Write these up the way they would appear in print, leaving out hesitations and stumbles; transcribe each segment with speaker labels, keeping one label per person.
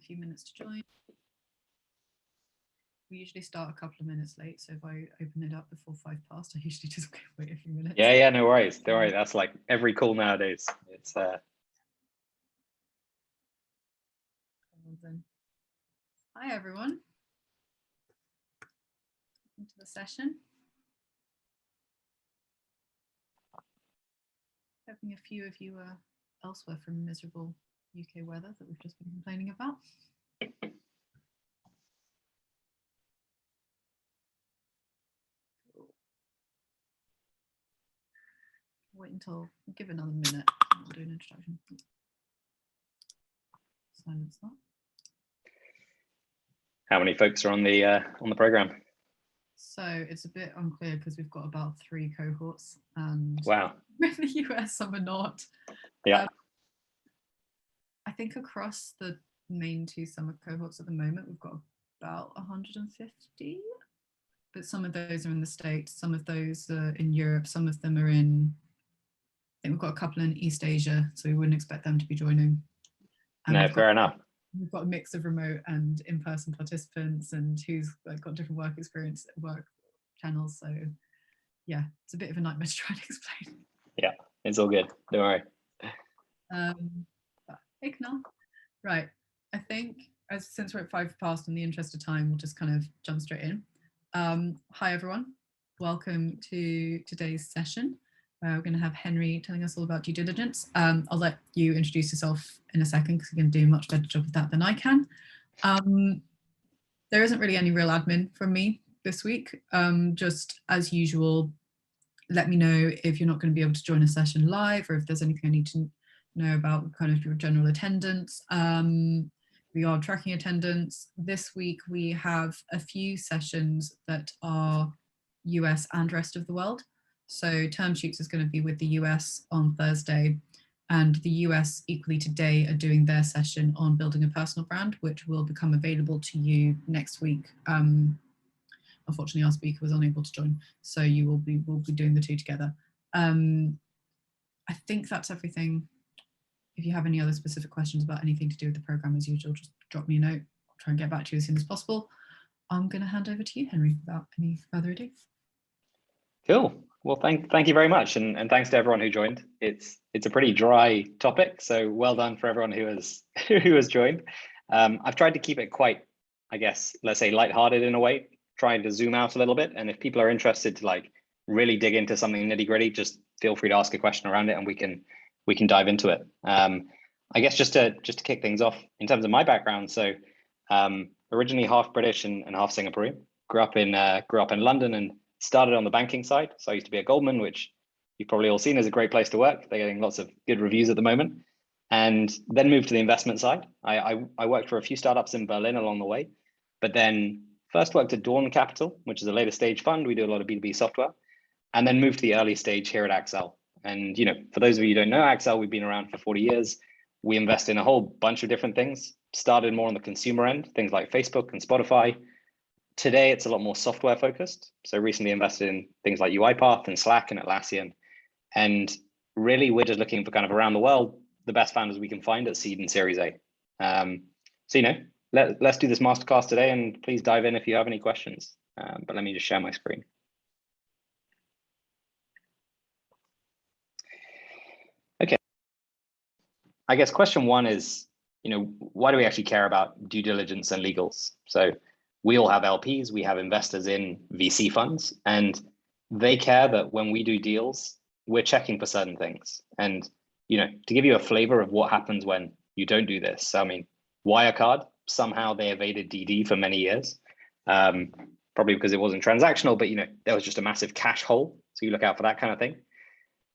Speaker 1: few minutes to join. We usually start a couple of minutes late, so if I open it up before 5 past, I usually just wait a few minutes.
Speaker 2: Yeah, no worries. Don't worry. That's like every call nowadays. It's
Speaker 1: Hi everyone. Welcome to the session. Hoping a few of you are elsewhere from miserable UK weather that we've just been complaining about. Wait until, give it another minute. I'll do an introduction. Silence that.
Speaker 2: how many folks are on the program?
Speaker 1: So it's a bit unclear because we've got about 3 cohorts, and
Speaker 2: Wow.
Speaker 1: in the US some are not.
Speaker 2: Yeah.
Speaker 1: I think across the main 2 summer cohorts at the moment we've got about 150, but some of those are in the States, some of those are in Europe, some of them are in, I think we've got a couple in East Asia, so we wouldn't expect them to be joining. And
Speaker 2: No, fair enough.
Speaker 1: We've got a mix of remote and in-person participants, and who's got different work experience, work channels. So yeah, it's a bit of a nightmare to try and explain.
Speaker 2: Yeah, it's all good. Don't worry.
Speaker 1: Hey, Knal. Right, I think since we're at 5 past, in the interest of time, we'll just kind of jump straight in. Hi everyone, welcome to today's session. We're going to have Henry telling us all about due diligence. I'll let you introduce yourself in a second because you're going to do a much better job of that than I can. There isn't really any real admin from me this week. Just as usual, let me know if you're not going to be able to join a session live, or if there's anything I need to know about kind of your general attendance. We are tracking attendance. This week we have a few sessions that are US and rest of the world. So Term Sheets is going to be with the US on Thursday, and the US equally today are doing their session on building a personal brand, which will become available to you next week. Unfortunately, our speaker was unable to join, so we'll be doing the 2 together. I think that's everything. If you have any other specific questions about anything to do with the program, as usual, just drop me a note. I'll try and get back to you as soon as possible. I'm going to hand over to you, Henry, without any further ado.
Speaker 2: Cool. Well, thank you very much, and thanks to everyone who joined. It's a pretty dry topic, so well done for everyone who has joined. I've tried to keep it quite, I guess, let's say lighthearted in a way, trying to zoom out a little bit. And if people are interested to like really dig into something nitty gritty, just feel free to ask a question around it, and we can dive into it. I guess just to kick things off in terms of my background. So originally half British and half Singaporean. Grew up in London and started on the banking side. So I used to be at Goldman, which you've probably all seen is a great place to work. They're getting lots of good reviews at the moment. And then moved to the investment side. I worked for a few startups in Berlin along the way, but then first worked at Dawn Capital, which is a later stage fund. We do a lot of B2B software, and then moved to the early stage here at Axel. And for those of you who don't know Axel, we've been around for 40 years. We invest in a whole bunch of different things. Started more on the consumer end, things like Facebook and Spotify. Today, it's a lot more software focused. So recently invested in things like UiPath and Slack and Atlassian. And really, we're just looking for kind of around the world, the best founders we can find at seed and series A. So, let's do this masterclass today, and please dive in if you have any questions. But let me just share my screen. Okay. I guess question 1 is, why do we actually care about due diligence and legals? So we all have LPs, we have investors in VC funds, and they care that when we do deals, we're checking for certain things. And, to give you a flavor of what happens when you don't do this, I mean, Wirecard, somehow they evaded DD for many years, probably because it wasn't transactional, but, there was just a massive cash hole. So you look out for that kind of thing.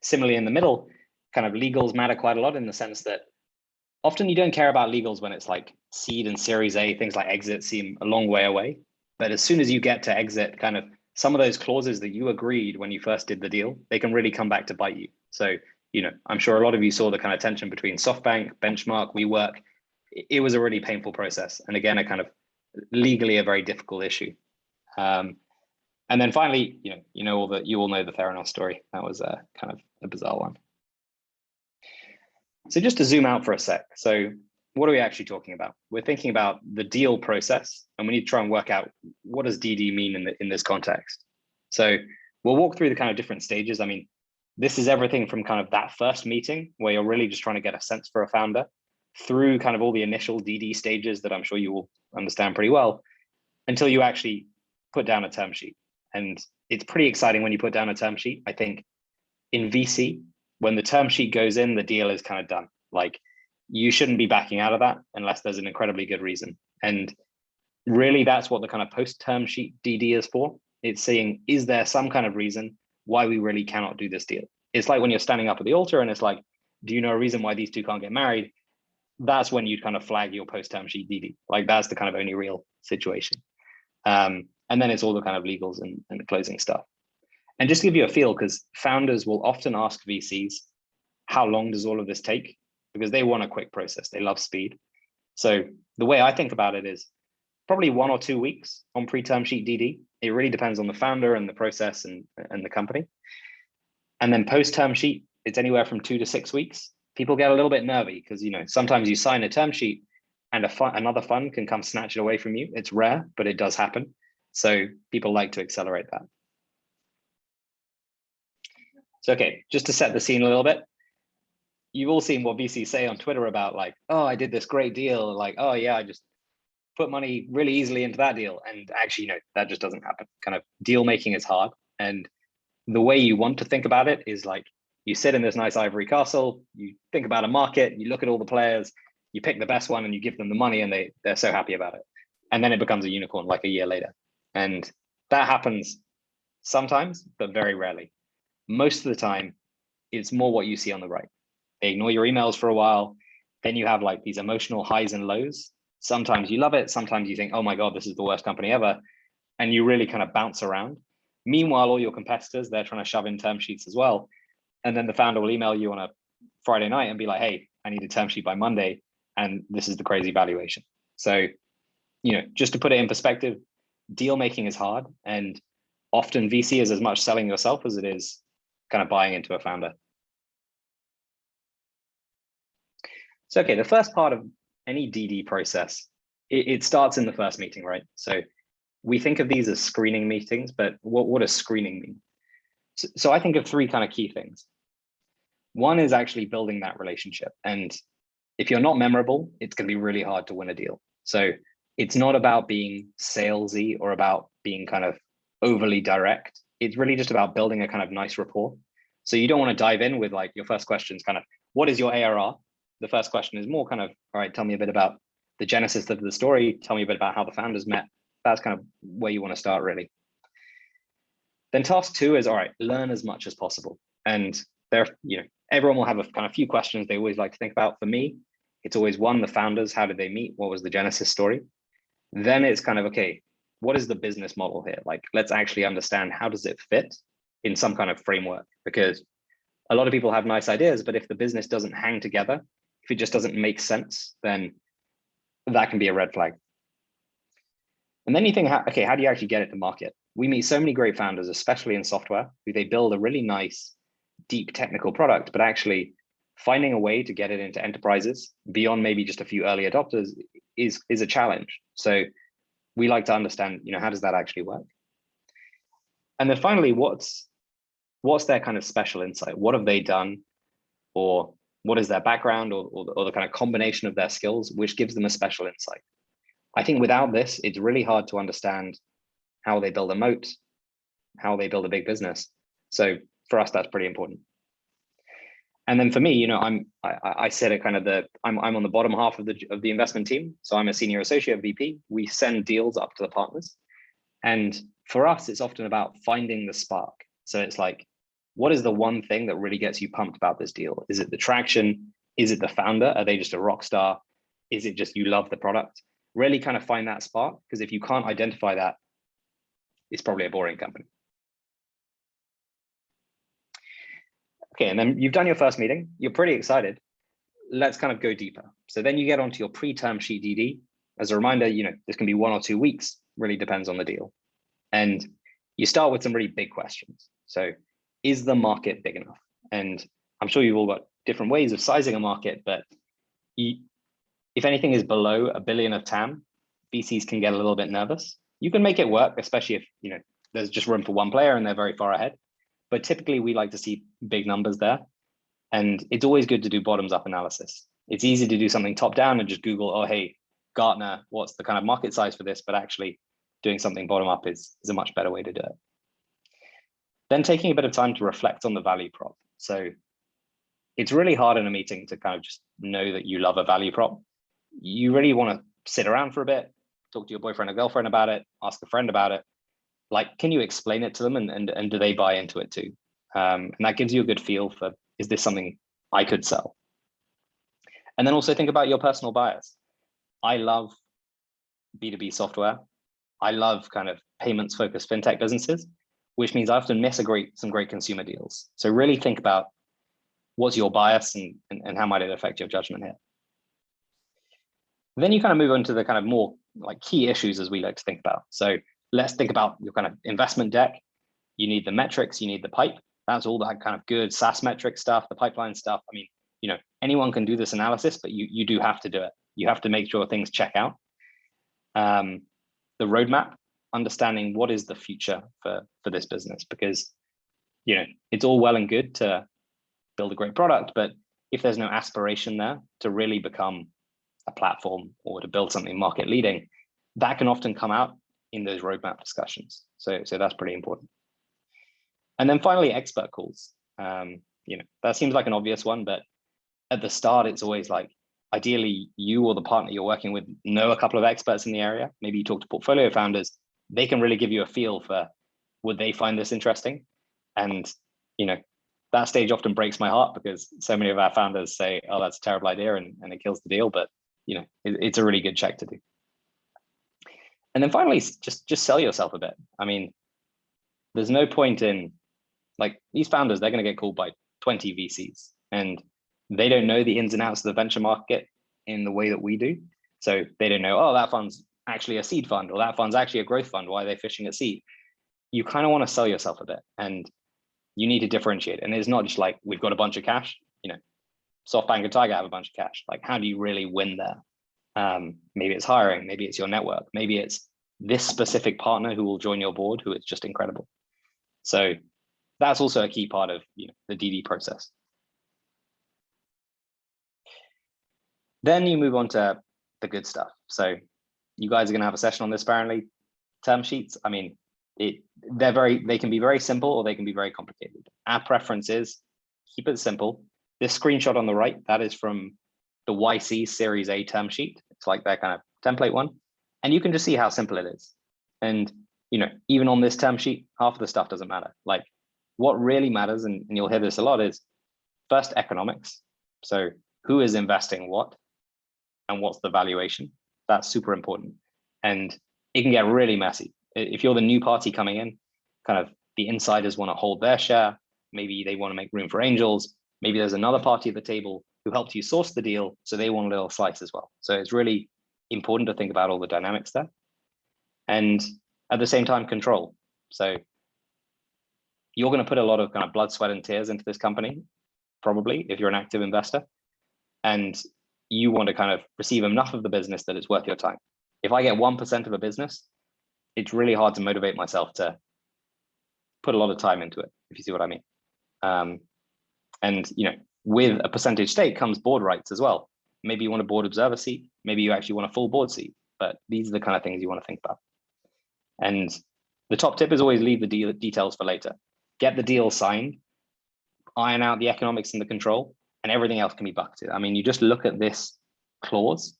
Speaker 2: Similarly, in the middle, kind of legals matter quite a lot in the sense that often you don't care about legals when it's like seed and series A, things like exit seem a long way away. But as soon as you get to exit, kind of some of those clauses that you agreed when you first did the deal, they can really come back to bite you. So, I'm sure a lot of you saw the kind of tension between SoftBank, Benchmark, WeWork. It was a really painful process. And again, a kind of legally a very difficult issue. And then finally, you all know the Theranos story. That was kind of a bizarre one. So just to zoom out for a sec. So what are we actually talking about? We're thinking about the deal process, and we need to try and work out what does DD mean in this context. So we'll walk through the kind of different stages. I mean, this is everything from kind of that first meeting where you're really just trying to get a sense for a founder, through kind of all the initial DD stages that I'm sure you will understand pretty well, until you actually put down a term sheet. And it's pretty exciting when you put down a term sheet. I think in VC, when the term sheet goes in, the deal is kind of done. Like, you shouldn't be backing out of that unless there's an incredibly good reason. And really, that's what the kind of post-term sheet DD is for. It's saying, is there some kind of reason why we really cannot do this deal? It's like when you're standing up at the altar and it's like, do you know a reason why these two can't get married? That's when you kind of flag your post-term sheet DD. Like, that's the kind of only real situation. And then it's all the kind of legals and the closing stuff. And just to give you a feel, because founders will often ask VCs, how long does all of this take? Because they want a quick process. They love speed. So the way I think about it is probably 1 or 2 weeks on pre-term sheet DD. It really depends on the founder and the process and the company. And then post-term sheet, it's anywhere from 2 to 6 weeks. People get a little bit nervy because, you know, sometimes you sign a term sheet and another fund can come snatch it away from you. It's rare, but it does happen. So people like to accelerate that. So, okay, just to set the scene a little bit, you've all seen what VCs say on Twitter about like, oh, I did this great deal. Like, oh yeah, I just put money really easily into that deal. And actually, you know, that just doesn't happen. Kind of deal making is hard. And the way you want to think about it is like, you sit in this nice ivory castle, you think about a market, you look at all the players, you pick the best one and you give them the money and they're so happy about it. And then it becomes a unicorn like a year later. And that happens sometimes, but very rarely. Most of the time, it's more what you see on the right. They ignore your emails for a while. Then you have like these emotional highs and lows. Sometimes you love it. Sometimes you think, oh my God, this is the worst company ever. And you really kind of bounce around. Meanwhile, all your competitors, they're trying to shove in term sheets as well. And then the founder will email you on a Friday night and be like, hey, I need a term sheet by Monday. And this is the crazy valuation. So, you know, just to put it in perspective, deal making is hard. And often VC is as much selling yourself as it is kind of buying into a founder. So, okay, the first part of any DD process, it starts in the first meeting, right? So we think of these as screening meetings, but what does screening mean? So I think of 3 kind of key things. One is actually building that relationship. And if you're not memorable, it's going to be really hard to win a deal. So it's not about being salesy or about being kind of overly direct. It's really just about building a kind of nice rapport. So you don't want to dive in with like your first question is kind of, what is your ARR? The first question is more kind of, all right, tell me a bit about the genesis of the story. Tell me a bit about how the founders met. That's kind of where you want to start, really. Then task 2 is, all right, learn as much as possible. And there, you know, everyone will have a kind of few questions they always like to think about. For me, it's always 1, the founders, how did they meet? What was the genesis story? Then it's kind of, okay, what is the business model here? Like, let's actually understand, how does it fit in some kind of framework? Because a lot of people have nice ideas, but if the business doesn't hang together, if it just doesn't make sense, then that can be a red flag. And then you think, okay, how do you actually get it to market? We meet so many great founders, especially in software, who they build a really nice, deep technical product, but actually finding a way to get it into enterprises beyond maybe just a few early adopters is a challenge. So we like to understand, you know, how does that actually work? And then finally, what's their kind of special insight? What have they done? Or what is their background or the kind of combination of their skills, which gives them a special insight? I think without this, it's really hard to understand how they build a moat, how they build a big business. So for us, that's pretty important. And then for me, you know, I sit at kind of I'm on the bottom half of the investment team. So I'm a senior associate VP. We send deals up to the partners. And for us, it's often about finding the spark. So it's like, what is the one thing that really gets you pumped about this deal? Is it the traction? Is it the founder? Are they just a rock star? Is it just you love the product? Really kind of find that spark, because if you can't identify that, it's probably a boring company. Okay, and then you've done your first meeting. You're pretty excited. Let's kind of go deeper. So then you get onto your pre-term sheet DD. As a reminder, you know, this can be 1 or 2 weeks, really depends on the deal. And you start with some really big questions. So is the market big enough? And I'm sure you've all got different ways of sizing a market, but if anything is below $1 billion of TAM, VCs can get a little bit nervous. You can make it work, especially if there's just room for one player and they're very far ahead. But typically we like to see big numbers there. And it's always good to do bottoms up analysis. It's easy to do something top down and just Google, oh, hey, Gartner, what's the kind of market size for this? But actually doing something bottom up is a much better way to do it. Then taking a bit of time to reflect on the value prop. So it's really hard in a meeting to kind of just know that you love a value prop. You really want to sit around for a bit, talk to your boyfriend or girlfriend about it, ask a friend about it. Like, can you explain it to them and do they buy into it too? And that gives you a good feel for, is this something I could sell? And then also think about your personal bias. I love B2B software. I love kind of payments focused fintech businesses, which means I often miss some great consumer deals. So really think about what's your bias and how might it affect your judgment here. Then you kind of move on to the kind of more like key issues as we like to think about. So let's think about your kind of investment deck. You need the metrics, you need the pipe. That's all that kind of good SaaS metric stuff, the pipeline stuff. I mean, anyone can do this analysis, but you do have to do it. You have to make sure things check out. The roadmap, understanding what is the future for this business, because it's all well and good to build a great product, but if there's no aspiration there to really become a platform or to build something market leading, that can often come out in those roadmap discussions. So that's pretty important. And then finally, expert calls. That seems like an obvious one, but at the start, it's always like, ideally, you or the partner you're working with know a couple of experts in the area. Maybe you talk to portfolio founders. They can really give you a feel for, would they find this interesting? And, that stage often breaks my heart because so many of our founders say, oh, that's a terrible idea and it kills the deal. But, it's a really good check to do. And then finally, just sell yourself a bit. I mean, there's no point in, like, these founders, they're going to get called by 20 VCs and they don't know the ins and outs of the venture market in the way that we do. So they don't know, oh, that fund's actually a seed fund or that fund's actually a growth fund. Why are they fishing at seed? You kind of want to sell yourself a bit and you need to differentiate. And it's not just like, we've got a bunch of cash, SoftBank and Tiger have a bunch of cash. Like, how do you really win there? Maybe it's hiring, maybe it's your network, maybe it's this specific partner who will join your board, who is just incredible. So that's also a key part of the DD process. Then you move on to the good stuff. So you guys are going to have a session on this apparently. Term sheets, I mean, they can be very simple or they can be very complicated. Our preference is keep it simple. This screenshot on the right, that is from the YC Series A term sheet. It's like that kind of template one. And you can just see how simple it is. And, even on this term sheet, half of the stuff doesn't matter. Like, what really matters, and you'll hear this a lot, is first economics. So who is investing what and what's the valuation? That's super important. And it can get really messy. If you're the new party coming in, kind of the insiders want to hold their share. Maybe they want to make room for angels. Maybe there's another party at the table who helped you source the deal, so they want a little slice as well. So it's really important to think about all the dynamics there. And at the same time, control. So you're going to put a lot of kind of blood, sweat, and tears into this company, probably, if you're an active investor. And you want to kind of receive enough of the business that it's worth your time. If I get 1% of a business, it's really hard to motivate myself to put a lot of time into it, if you see what I mean. And with a percentage stake comes board rights as well. Maybe you want a board observer seat. Maybe you actually want a full board seat. But these are the kind of things you want to think about. And the top tip is always leave the details for later. Get the deal signed, iron out the economics and the control, and everything else can be bucketed. I mean, you just look at this clause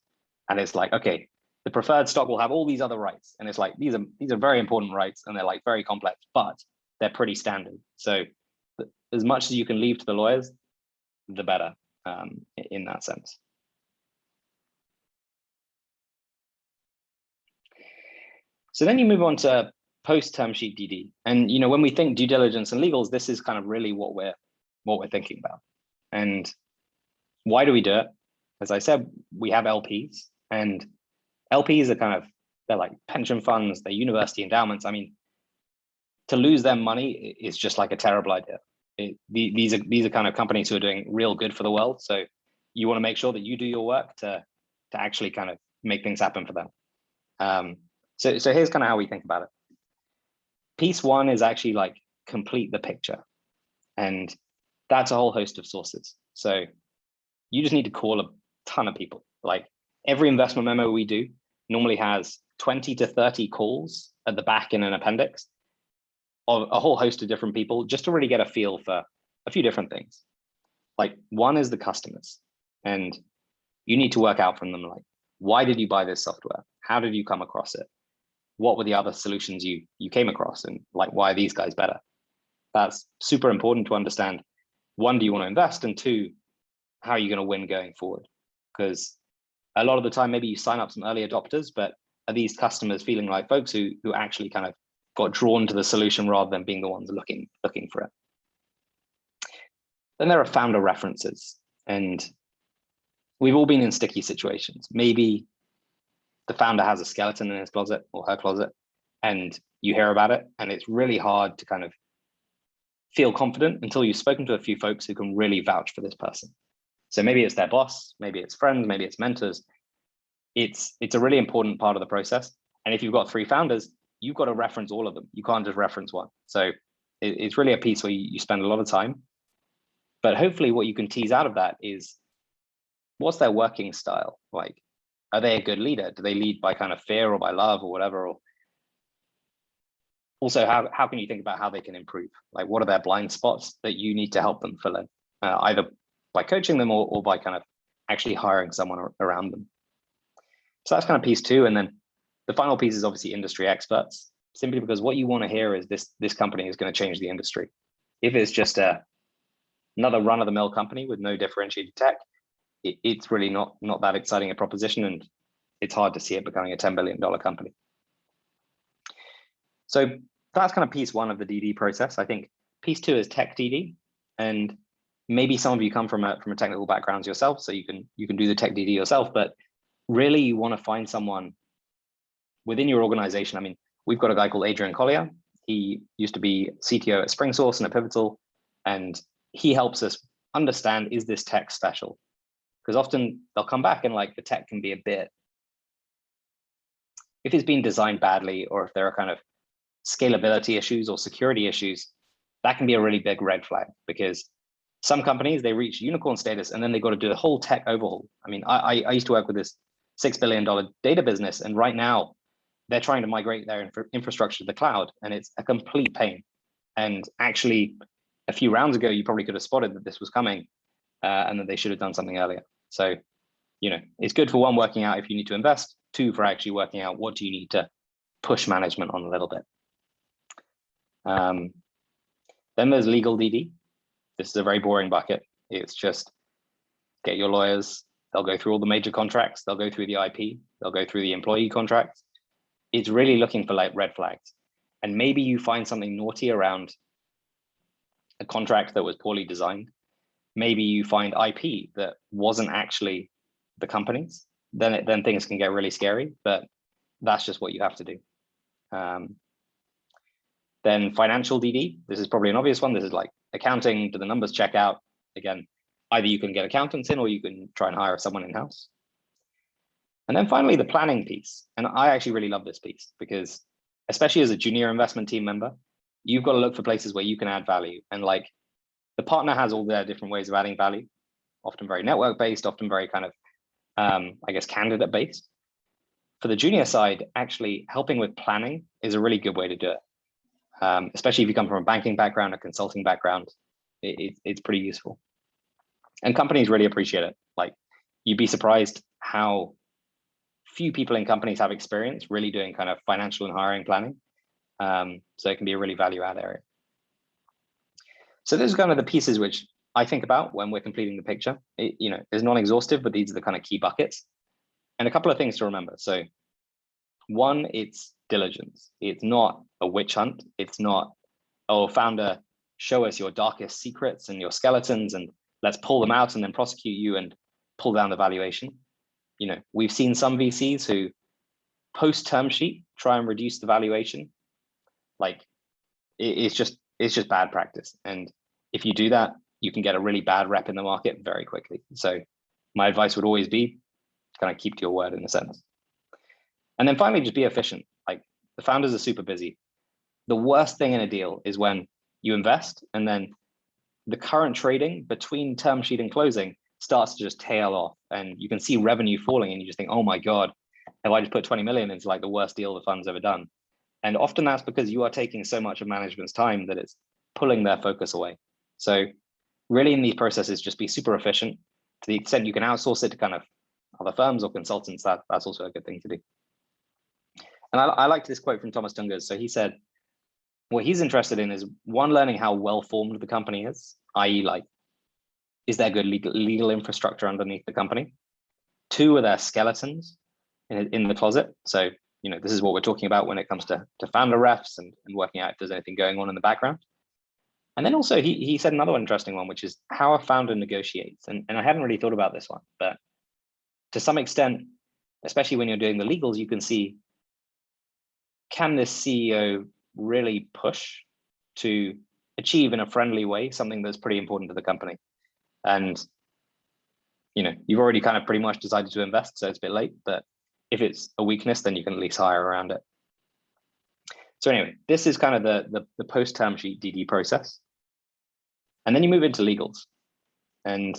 Speaker 2: and it's like, okay, the preferred stock will have all these other rights. And it's like, these are very important rights and they're like very complex, but they're pretty standard. So as much as you can leave to the lawyers, the better in that sense. So then you move on to post-term sheet DD. And when we think due diligence and legals, this is kind of really what we're thinking about. And why do we do it? As I said, we have LPs, and LPs are they're like pension funds, they're university endowments. I mean, to lose their money is just like a terrible idea. These are kind of companies who are doing real good for the world. So you want to make sure that you do your work to to actually kind of make things happen for them. So here's kind of how we think about it. Piece one is actually like complete the picture. And that's a whole host of sources. So you just need to call a ton of people. Like every investment memo we do normally has 20 to 30 calls at the back in an appendix of a whole host of different people, just to really get a feel for a few different things. Like one is the customers, and you need to work out from them, like, why did you buy this software? How did you come across it? What were the other solutions you came across? And like, why are these guys better? That's super important to understand. One, do you want to invest? And two, how are you going to win going forward? Because a lot of the time, maybe you sign up some early adopters, but are these customers feeling like folks who actually kind of got drawn to the solution rather than being the ones looking for it? Then there are founder references, and we've all been in sticky situations. Maybe the founder has a skeleton in his closet or her closet, and you hear about it, and it's really hard to kind of feel confident until you've spoken to a few folks who can really vouch for this person. So maybe it's their boss, maybe it's friends, maybe it's mentors. It's a really important part of the process. And if you've got 3 founders, you've got to reference all of them. You can't just reference one. So it's really a piece where you spend a lot of time. But hopefully what you can tease out of that is, what's their working style? Like, are they a good leader? Do they lead by kind of fear or by love or whatever? Or also, how can you think about how they can improve? Like, what are their blind spots that you need to help them fill in, either by coaching them or by kind of actually hiring someone around them? So that's kind of piece 2. And then the final piece is obviously industry experts, simply because what you want to hear is this company is going to change the industry. If it's just another run-of-the-mill company with no differentiated tech, it's really not that exciting a proposition, and it's hard to see it becoming a $10 billion company. So that's kind of piece 1 of the DD process. I think piece 2 is tech DD, and maybe some of you come from a technical background yourself, so you can do the tech DD yourself. But really, you want to find someone within your organization. I mean, we've got a guy called Adrian Collier. He used to be CTO at SpringSource and at Pivotal, and he helps us understand, is this tech special? Because often they'll come back and like the tech can be a bit, if it's been designed badly, or if there are kind of scalability issues or security issues, that can be a really big red flag. Because some companies, they reach unicorn status and then they got to do a whole tech overhaul. I mean, I used to work with this $6 billion data business, and right now they're trying to migrate their infrastructure to the cloud, and it's a complete pain. And actually, a few rounds ago, you probably could have spotted that this was coming, and that they should have done something earlier. So, it's good for 1, working out if you need to invest, 2, for actually working out what do you need to push management on a little bit. Then there's legal DD. This is a very boring bucket. It's just get your lawyers. They'll go through all the major contracts. They'll go through the IP. They'll go through the employee contracts. It's really looking for like red flags. And maybe you find something naughty around a contract that was poorly designed. Maybe you find IP that wasn't actually the company's. Then things can get really scary, but that's just what you have to do. Then financial DD. This is probably an obvious one. This is like accounting. Do the numbers check out? Again, either you can get accountants in, or you can try and hire someone in-house. And then finally, the planning piece. And I actually really love this piece, because especially as a junior investment team member, you've got to look for places where you can add value. And like, the partner has all their different ways of adding value, often very network-based, often very kind of, I guess, candidate-based. For the junior side, actually helping with planning is a really good way to do it. Especially if you come from a banking background, a consulting background, it's pretty useful. And companies really appreciate it. Like, you'd be surprised how few people in companies have experience really doing kind of financial and hiring planning. So it can be a really value add area. So those are kind of the pieces which I think about when we're completing the picture. It's non-exhaustive, but these are the kind of key buckets. And a couple of things to remember. So 1, it's diligence. It's not a witch hunt. It's not, oh, founder, show us your darkest secrets and your skeletons, and let's pull them out and then prosecute you and pull down the valuation. We've seen some VCs who post term sheet try and reduce the valuation. Like, it's just bad practice. And if you do that, you can get a really bad rep in the market very quickly. So my advice would always be, kind of keep to your word in a sense. And then finally, just be efficient. Like, the founders are super busy. The worst thing in a deal is when you invest and then the current trading between term sheet and closing starts to just tail off, and you can see revenue falling and you just think, oh my God, if I just put 20 million into like the worst deal the fund's ever done. And often that's because you are taking so much of management's time that it's pulling their focus away. So really in these processes, just be super efficient. To the extent you can outsource it to kind of other firms or consultants, that's also a good thing to do. And I liked this quote from Thomas Dungers. So he said, what he's interested in is, one, learning how well formed the company is, i.e. like, is there good legal infrastructure underneath the company? Two, are there skeletons in the closet? So, you know, this is what we're talking about when it comes to founder refs and working out if there's anything going on in the background. And then also he said another interesting one, which is how a founder negotiates. And I hadn't really thought about this one, but to some extent, especially when you're doing the legals, you can see, can this CEO really push to achieve in a friendly way something that's pretty important to the company? And, you know, you've already kind of pretty much decided to invest, so it's a bit late, but if it's a weakness, then you can at least hire around it. So anyway, this is kind of the post-term sheet DD process. And then you move into legals. And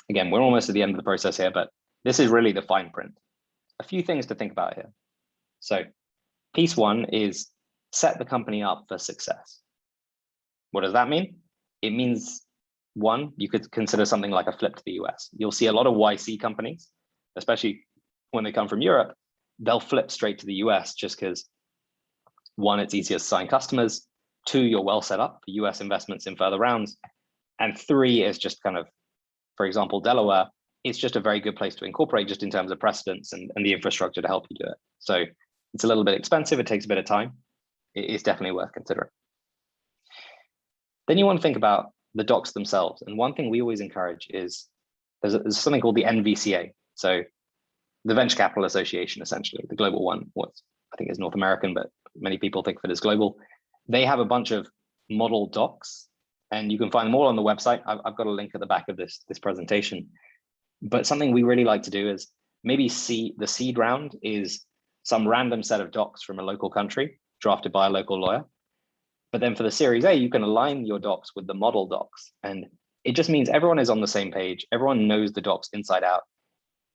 Speaker 2: again, we're almost at the end of the process here, but this is really the fine print. A few things to think about here. So piece one is set the company up for success. What does that mean? It means, one, you could consider something like a flip to the US. You'll see a lot of YC companies, especially when they come from Europe, they'll flip straight to the US just because, one, it's easier to sign customers. Two, you're well set up for US investments in further rounds. And three is just kind of, for example, Delaware, it's just a very good place to incorporate just in terms of precedence and the infrastructure to help you do it. So it's a little bit expensive. It takes a bit of time. It is definitely worth considering. Then you want to think about the docs themselves. And one thing we always encourage is there's something called the NVCA. So the Venture Capital Association, essentially, the global one, what I think is North American, but many people think of it as global. They have a bunch of model docs, and you can find them all on the website. I've got a link at the back of this presentation. But something we really like to do is maybe the seed round is some random set of docs from a local country drafted by a local lawyer. But then for the Series A, you can align your docs with the model docs. And it just means everyone is on the same page. Everyone knows the docs inside out.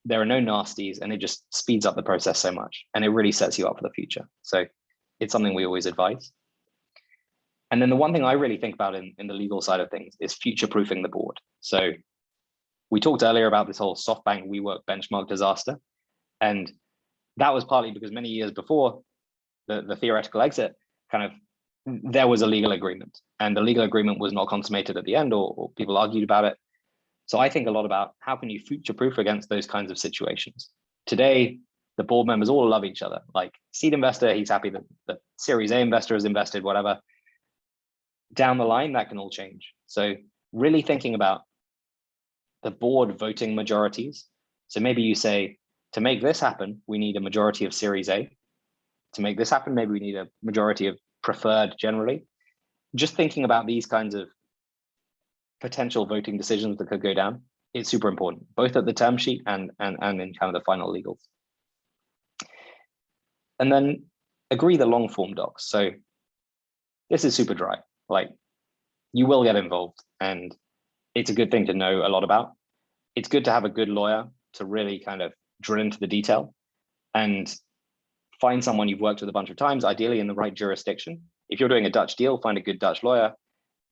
Speaker 2: There are no nasties, and it just speeds up the process so much. And it really sets you up for the future. So it's something we always advise. And then the one thing I really think about in the legal side of things is future-proofing the board. So we talked earlier about this whole SoftBank WeWork benchmark disaster. And that was partly because many years before the theoretical exit, kind of, there was a legal agreement, and the legal agreement was not consummated at the end, or people argued about it. So I think a lot about how can you future-proof against those kinds of situations. Today, the board members all love each other. Like, seed investor, he's happy that the Series A investor has invested, whatever. Down the line, that can all change. So really thinking about the board voting majorities. So maybe you say, to make this happen, we need a majority of Series A. To make this happen, maybe we need a majority of preferred generally. Just thinking about these kinds of potential voting decisions that could go down, it's super important, both at the term sheet and in kind of the final legals. And then agree the long form docs. So this is super dry. Like, you will get involved, and it's a good thing to know a lot about. It's good to have a good lawyer to really kind of drill into the detail, and find someone you've worked with a bunch of times, ideally in the right jurisdiction. If you're doing a Dutch deal, find a good Dutch lawyer,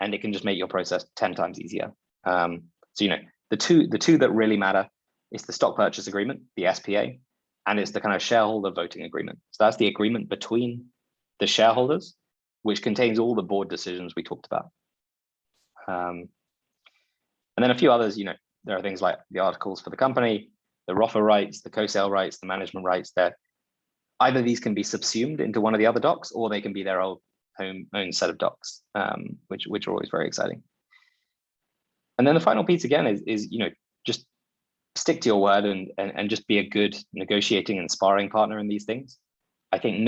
Speaker 2: and it can just make your process 10 times easier. So, you know, the two that really matter is the stock purchase agreement, the SPA, and it's the kind of shareholder voting agreement. So that's the agreement between the shareholders, which contains all the board decisions we talked about. And then a few others, you know, there are things like the articles for the company, the ROFR rights, the co-sale rights, the management rights. That either these can be subsumed into one of the other docs, or they can be their own set of docs, which are always very exciting. And then the final piece again is you know, just stick to your word and just be a good negotiating and sparring partner in these things. I think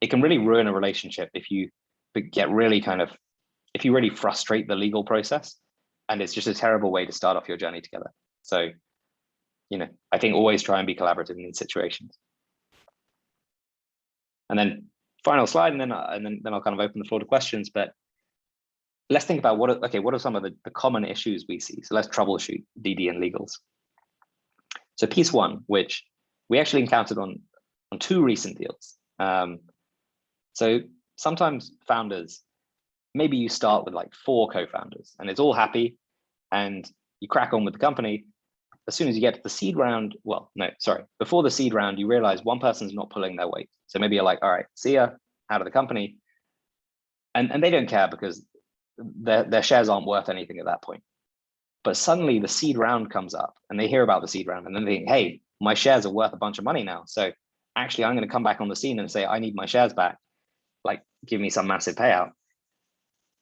Speaker 2: it can really ruin a relationship if you get really if you really frustrate the legal process, and it's just a terrible way to start off your journey together. So I think always try and be collaborative in these situations. And then final slide, and then I'll kind of open the floor to questions. But let's think about what are some of the common issues we see. So let's troubleshoot DD and legals. So piece one, which we actually encountered on 2 recent deals. So sometimes founders, maybe you start with like 4 co-founders and it's all happy and you crack on with the company. As soon as you get to the seed round, before the seed round, you realize one person's not pulling their weight. So maybe you're like, all right, see ya, out of the company. And they don't care because their shares aren't worth anything at that point. But suddenly the seed round comes up and they hear about the seed round and then they think, hey, my shares are worth a bunch of money now. So actually I'm going to come back on the scene and say, I need my shares back. Like, give me some massive payout.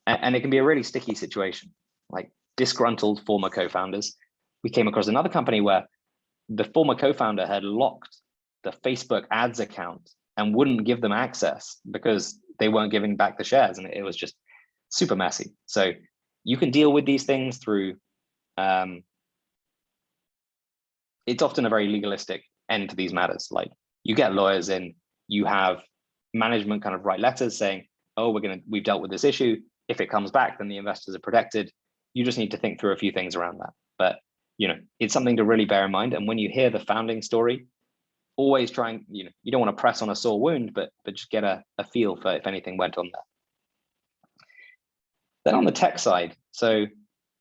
Speaker 2: And it can be a really sticky situation, like disgruntled former co-founders. We came across another company where the former co-founder had locked the Facebook ads account and wouldn't give them access because they weren't giving back the shares. And it was just super messy. So you can deal with these things through, it's often a very legalistic end to these matters. Like, you get lawyers in, you have management kind of write letters saying, oh, we've dealt with this issue. If it comes back, then the investors are protected. You just need to think through a few things around that. But it's something to really bear in mind. And when you hear the founding story, always try and, you don't want to press on a sore wound, but just get a feel for if anything went on there. Then on the tech side, so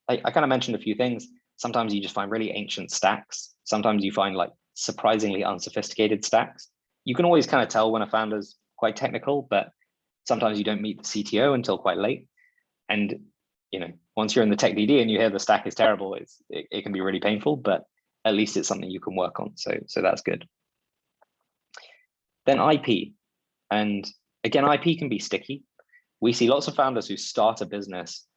Speaker 2: I kind of mentioned a few things. Sometimes you just find really ancient stacks. Sometimes you find like surprisingly unsophisticated stacks. You can always kind of tell when a founder's quite technical, but sometimes you don't meet the CTO until quite late. And once you're in the tech DD and you hear the stack is terrible, it can be really painful, but at least it's something you can work on. So that's good. Then IP. And again, IP can be sticky. We see lots of founders who start a business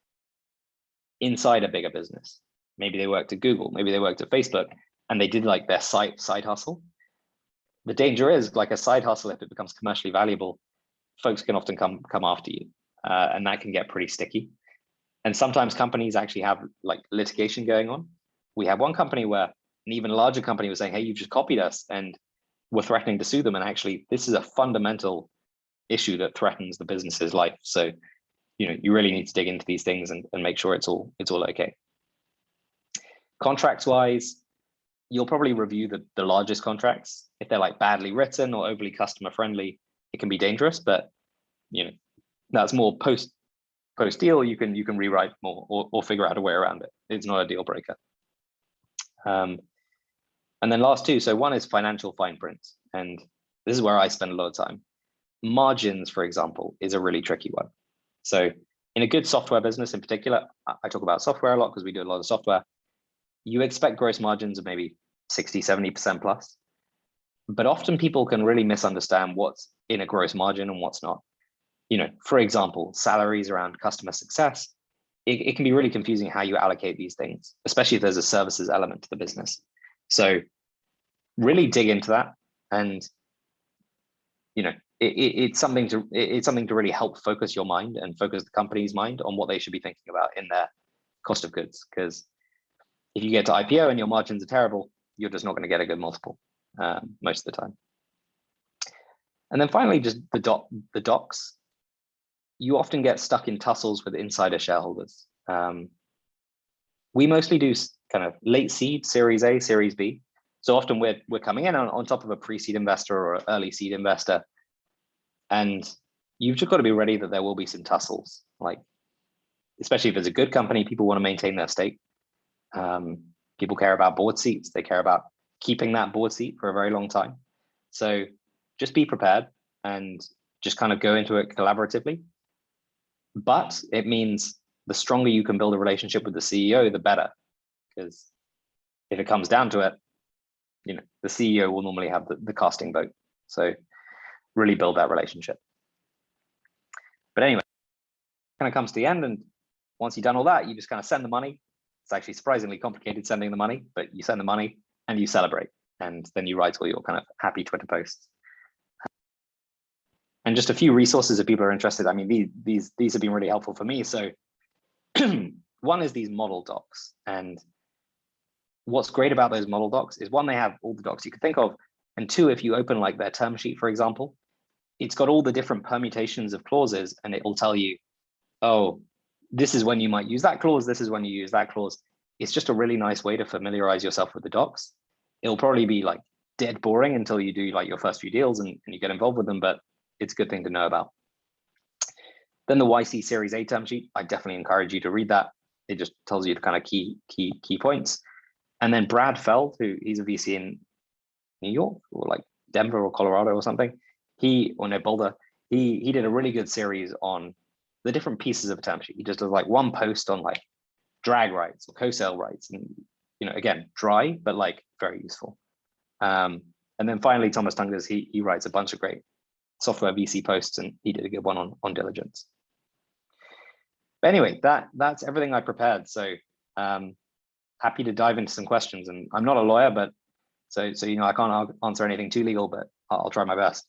Speaker 2: inside a bigger business. Maybe they worked at Google, maybe they worked at Facebook, and they did like their side hustle. The danger is, like a side hustle, if it becomes commercially valuable, folks can often come after you, and that can get pretty sticky. And sometimes companies actually have like litigation going on. We have one company where an even larger company was saying, hey, you've just copied us, and we're threatening to sue them. And actually, this is a fundamental issue that threatens the business's life. So, you really need to dig into these things and make sure it's all okay. Contracts wise, you'll probably review the largest contracts. If they're like badly written or overly customer friendly, it can be dangerous, but that's more post deal. You can rewrite more or figure out a way around it. It's not a deal breaker. And then last two. So one is financial fine print. And this is where I spend a lot of time. Margins, for example, is a really tricky one. So in a good software business in particular, I talk about software a lot because we do a lot of software. You expect gross margins of maybe 60, 70% plus. But often people can really misunderstand what's in a gross margin and what's not. For example, salaries around customer success, it can be really confusing how you allocate these things, especially if there's a services element to the business. So really dig into that, and it's something to really help focus your mind and focus the company's mind on what they should be thinking about in their cost of goods. Because if you get to IPO and your margins are terrible, you're just not going to get a good multiple most of the time. And then finally, just the docs. You often get stuck in tussles with insider shareholders. We mostly do kind of late seed, Series A, Series B. So often we're coming in on top of a pre-seed investor or an early seed investor, and you've just got to be ready that there will be some tussles. Like, especially if it's a good company, people want to maintain their stake. People care about board seats. They care about keeping that board seat for a very long time. So just be prepared and just kind of go into it collaboratively. But it means the stronger you can build a relationship with the CEO, the better. Because if it comes down to it, the CEO will normally have the casting vote. So really build that relationship. But anyway, kind of comes to the end. And once you've done all that, you just kind of send the money. It's actually surprisingly complicated sending the money, but you send the money and you celebrate. And then you write all your kind of happy Twitter posts. And just a few resources if people are interested. I mean, these have been really helpful for me. So one is these model docs. And what's great about those model docs is, one, they have all the docs you could think of, and two, if you open like their term sheet, for example, it's got all the different permutations of clauses, and it will tell you, oh, this is when you might use that clause, this is when you use that clause. It's just a really nice way to familiarize yourself with the docs. It'll probably be like dead boring until you do like your first few deals and you get involved with them, but it's a good thing to know about. Then the YC Series A term sheet, I definitely encourage you to read that. It just tells you the kind of key points. And then Brad Feld, he's a VC in New York or like Denver or Colorado or something. Boulder. He did a really good series on the different pieces of a term sheet. He just does like one post on like drag rights or co-sale rights, and again, dry but like very useful. And then finally, Thomas Tungers, he writes a bunch of great software VC posts, and he did a good one on diligence. But anyway, that's everything I prepared. So happy to dive into some questions. And I'm not a lawyer, but so I can't answer anything too legal, but I'll try my best.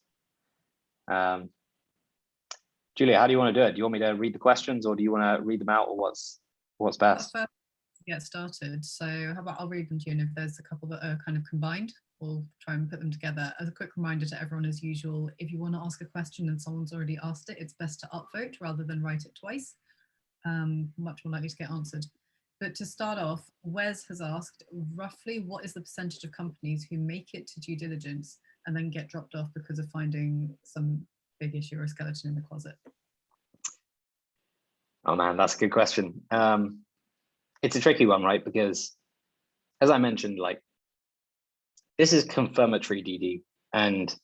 Speaker 2: Julia, how do you want to do it? Do you want me to read the questions, or do you want to read them out, or what's best?
Speaker 1: First, get started. So how about I'll read them to you, and if there's a couple that are kind of combined, we'll try and put them together. As a quick reminder to everyone, as usual, if you want to ask a question and someone's already asked it, it's best to upvote rather than write it twice. Much more likely to get answered. But to start off, Wes has asked, roughly what is the percentage of companies who make it to due diligence and then get dropped off because of finding some big issue or a skeleton in the closet?
Speaker 2: Oh man, that's a good question. It's a tricky one, right? Because as I mentioned, like, this is confirmatory DD, and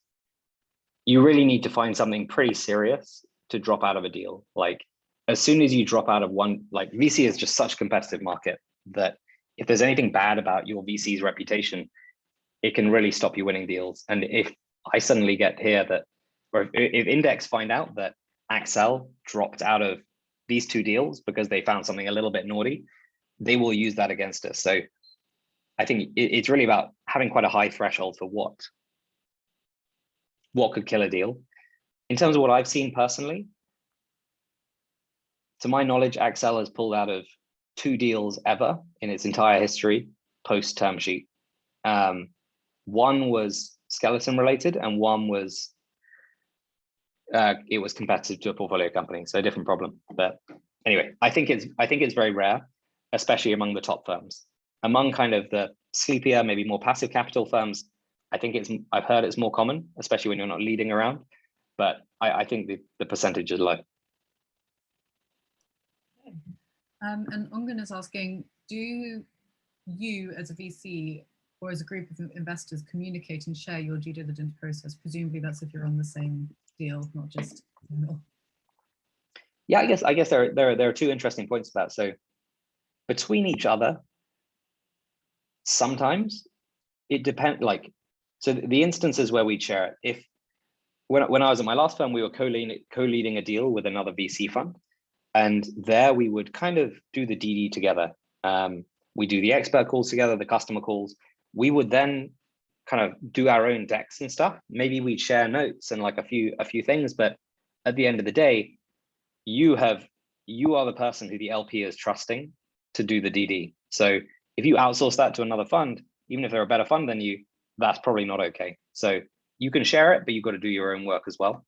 Speaker 2: you really need to find something pretty serious to drop out of a deal. Like, as soon as you drop out of one, like, VC is just such a competitive market that if there's anything bad about your VC's reputation, it can really stop you winning deals. And if I suddenly get here that, or if Index find out that Accel dropped out of these two deals because they found something a little bit naughty, they will use that against us. So I think it's really about having quite a high threshold for what could kill a deal. In terms of what I've seen personally, to my knowledge, Accel has pulled out of 2 deals ever in its entire history post term sheet. One was skeleton related, and one was it was competitive to a portfolio company, so a different problem. But anyway, I think it's very rare, especially among the top firms. Among kind of the sleepier, maybe more passive capital firms, I've heard it's more common, especially when you're not leading around. But I think the percentage is low.
Speaker 1: And Ongun is asking, do you as a VC or as a group of investors communicate and share your due diligence process? Presumably that's if you're on the same deal, not just.
Speaker 2: Yeah, I guess there are 2 interesting points to that. So between each other, sometimes it depends. Like, so the instances where we share it, if when I was at my last firm, we were co-leading a deal with another VC fund. And there we would kind of do the DD together. We do the expert calls together, the customer calls. We would then kind of do our own decks and stuff. Maybe we'd share notes and like a few things, but at the end of the day, you are the person who the LP is trusting to do the DD. So if you outsource that to another fund, even if they're a better fund than you, that's probably not okay. So you can share it, but you've got to do your own work as well.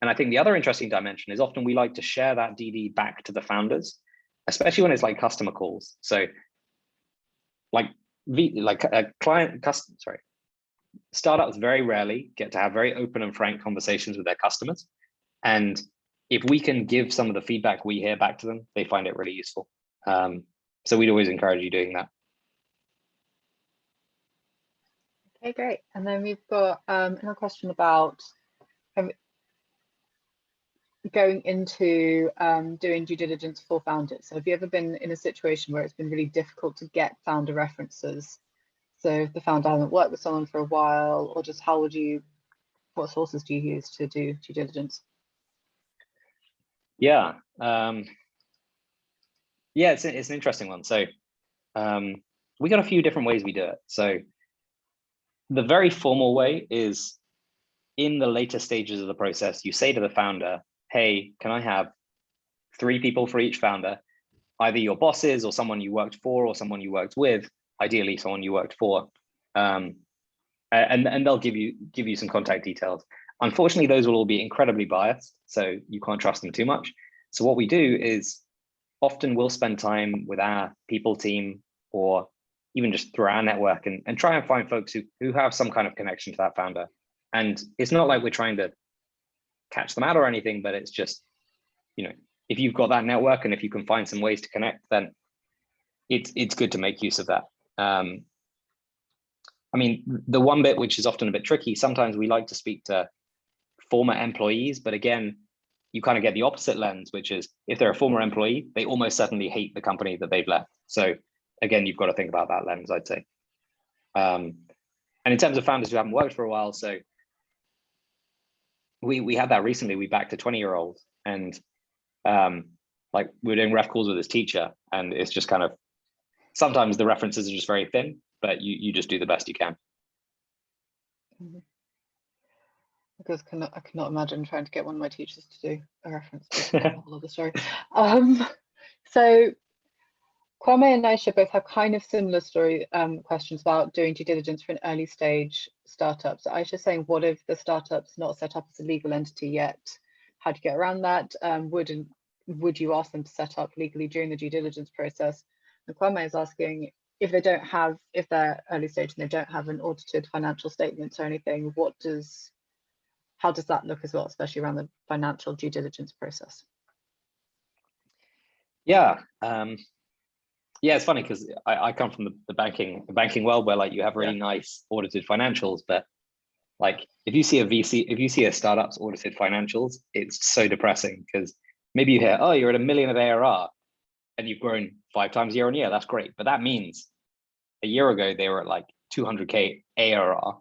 Speaker 2: And I think the other interesting dimension is often we like to share that DD back to the founders, especially when it's like customer calls. So startups very rarely get to have very open and frank conversations with their customers. And if we can give some of the feedback we hear back to them, they find it really useful. So we'd always encourage you doing that.
Speaker 3: Okay, great. And then we've got another question about going into doing due diligence for founders. So have you ever been in a situation where it's been really difficult to get founder references? So if the founder hasn't worked with someone for a while, or just what sources do you use to do due diligence?
Speaker 2: Yeah, it's an interesting one. So we got a few different ways we do it. So the very formal way is in the later stages of the process, you say to the founder, hey, can I have 3 people for each founder? either your bosses or someone you worked for or someone you worked with, ideally someone you worked for, and they'll give you some contact details. Unfortunately, those will all be incredibly biased, so you can't trust them too much. So what we do is often we'll spend time with our people team or even just through our network and try and find folks who have some kind of connection to that founder. And it's not like we're trying to catch them out or anything, but it's just, if you've got that network and if you can find some ways to connect, then it's good to make use of that. I mean, the one bit which is often a bit tricky, sometimes we like to speak to former employees, but again, you kind of get the opposite lens, which is if they're a former employee, they almost certainly hate the company that they've left. So again, you've got to think about that lens, I'd say. And in terms of founders who haven't worked for a while, so we had that recently. We backed a 20-year-old, and like we were doing ref calls with his teacher, and it's just kind of, sometimes the references are just very thin, but you just do the best you can.
Speaker 3: Because I cannot imagine trying to get one of my teachers to do a reference. That's a whole other story. So Kwame and Aisha both have kind of similar story questions about doing due diligence for an early stage startup. So Aisha's saying, what if the startup's not set up as a legal entity yet? How do you get around that? Would you ask them to set up legally during the due diligence process? And Kwame is asking, if they're early stage and they don't have an audited financial statements or anything, how does that look as well, especially around the financial due diligence process?
Speaker 2: Yeah, it's funny because I come from the banking world where like you have really nice audited financials, but like if you see a startup's audited financials, it's so depressing because maybe you hear, oh, you're at $1 million of ARR and you've grown 5 times year on year. That's great, but that means a year ago they were at like 200K ARR.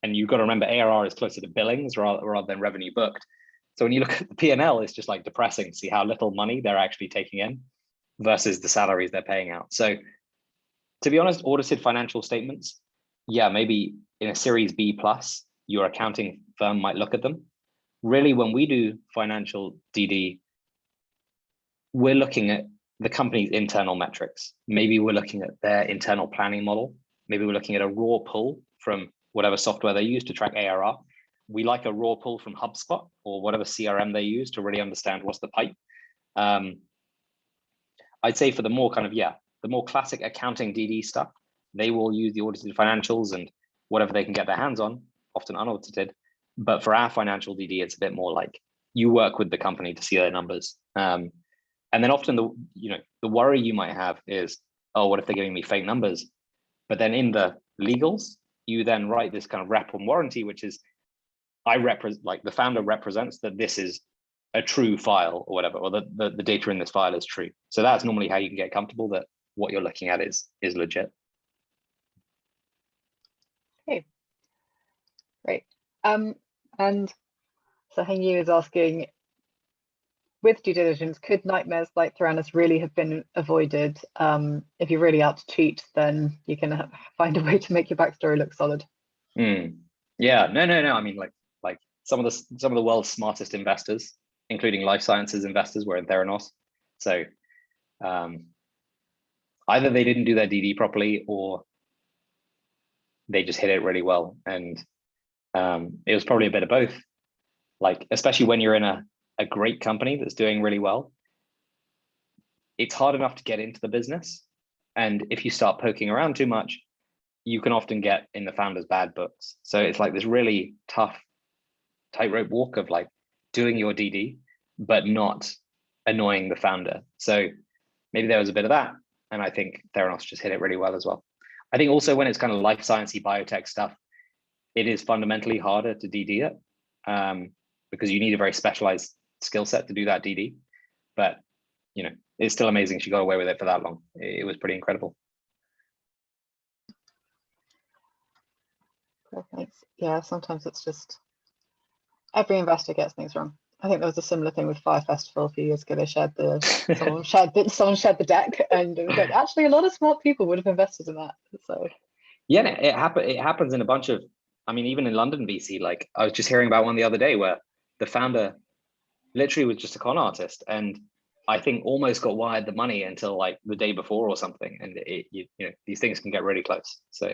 Speaker 2: And you've got to remember ARR is closer to billings rather than revenue booked. So when you look at the P&L, it's just like depressing to see how little money they're actually taking in versus the salaries they're paying out. So to be honest, audited financial statements, yeah, maybe in a Series B plus, your accounting firm might look at them. Really, when we do financial DD, we're looking at the company's internal metrics. Maybe we're looking at their internal planning model. Maybe we're looking at a raw pull from whatever software they use to track ARR. We like a raw pull from HubSpot or whatever CRM they use to really understand what's the pipe. I'd say for the more kind of, the more classic accounting DD stuff, they will use the audited financials and whatever they can get their hands on, often unaudited. But for our financial DD, it's a bit more like you work with the company to see their numbers. And then often the worry you might have is, oh, what if they're giving me fake numbers? But then in the legals, you then write this kind of rep on warranty, which is the founder represents that this is a true file or whatever, or the data in this file is true. So that's normally how you can get comfortable that what you're looking at is legit.
Speaker 3: Okay, great. And so Heng-Yu is asking, with due diligence, could nightmares like Theranos really have been avoided? If you're really out to cheat, then you can find a way to make your backstory look solid.
Speaker 2: Yeah, no. I mean, like some of the world's smartest investors, including life sciences investors, were in Theranos. So either they didn't do their DD properly, or they just hit it really well. And it was probably a bit of both. Like, especially when you're in a great company that's doing really well, it's hard enough to get into the business. And if you start poking around too much, you can often get in the founder's bad books. So it's like this really tough tightrope walk of like doing your DD, but not annoying the founder. So maybe there was a bit of that. And I think Theranos just hit it really well as well. I think also when it's kind of life sciencey biotech stuff, it is fundamentally harder to DD it because you need a very specialized skill set to do that DD. But it's still amazing she got away with it for that long. It was pretty incredible.
Speaker 3: Thanks. Yeah, sometimes it's just every investor gets things wrong. I think there was a similar thing with Fire Festival a few years ago. They shared someone shared the deck, and it was like, actually a lot of smart people would have invested in that. So
Speaker 2: yeah, it happens in a bunch of, I mean, even in London VC, like I was just hearing about one the other day where the founder literally was just a con artist, and I think almost got wired the money until like the day before or something, and you know, these things can get really close, so